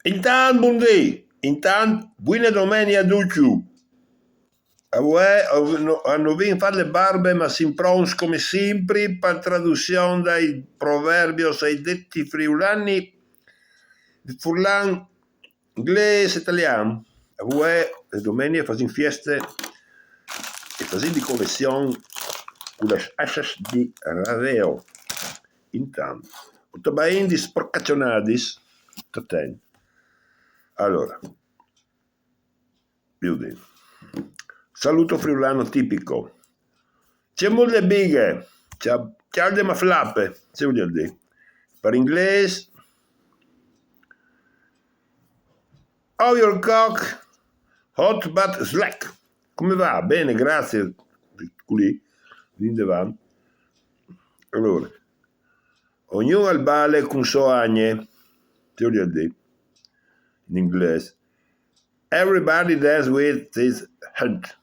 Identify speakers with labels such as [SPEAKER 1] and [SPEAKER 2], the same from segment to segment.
[SPEAKER 1] Intant buondì, intant buona domenica a tutti. Hanno vinto fare le barbe, ma si pronti come sempre per traduzione dai proverbios ai detti friulani, furlan inglese, italiano. A voi le domeniche facciamo feste e facciamo di collezione con le asce di Raveo. Intanto, tutto di sporcazionadis, tutto. Allora, Biudin. Saluto friulano tipico. C'è molte bighe, c'è de maflappe, se vuol dire. Per inglese, how your cock, hot but slack. Come va? Bene, grazie. Qui, lì davanti. Allora, ognuno al bale con suo agne, se vuol dire. In inglese. Everybody dance with his hunt.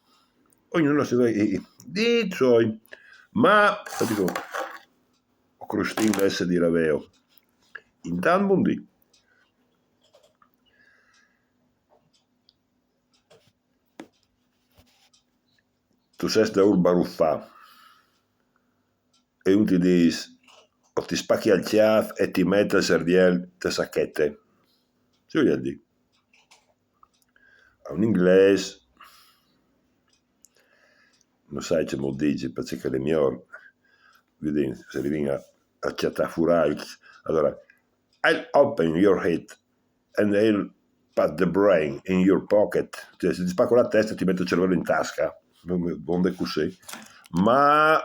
[SPEAKER 1] Ognuno si va i suoi. Ma, dico, ho crostino l'S di Raveo. Intanto buondì. Tu sei da un baruffà e un ti dice o ti spacchi al chiaf e ti metti il serdiel te sacchette. Se vuol dire. A un inglese non sai c'è mo dici perché le migliori vedi se arrivi a chattare furai allora I'll open your head and I'll put the brain in your pocket, cioè se ti spacco la testa ti metto il cervello in tasca, onde così, ma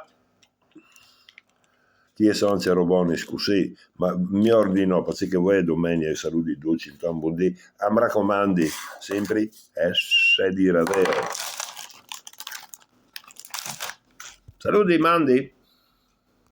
[SPEAKER 1] chi sono c'è roboni così, ma mi ordino perché voi domenica saluti dolci il tambundi, mi raccomandi sempre essere di Raveo. Saluti Mandi.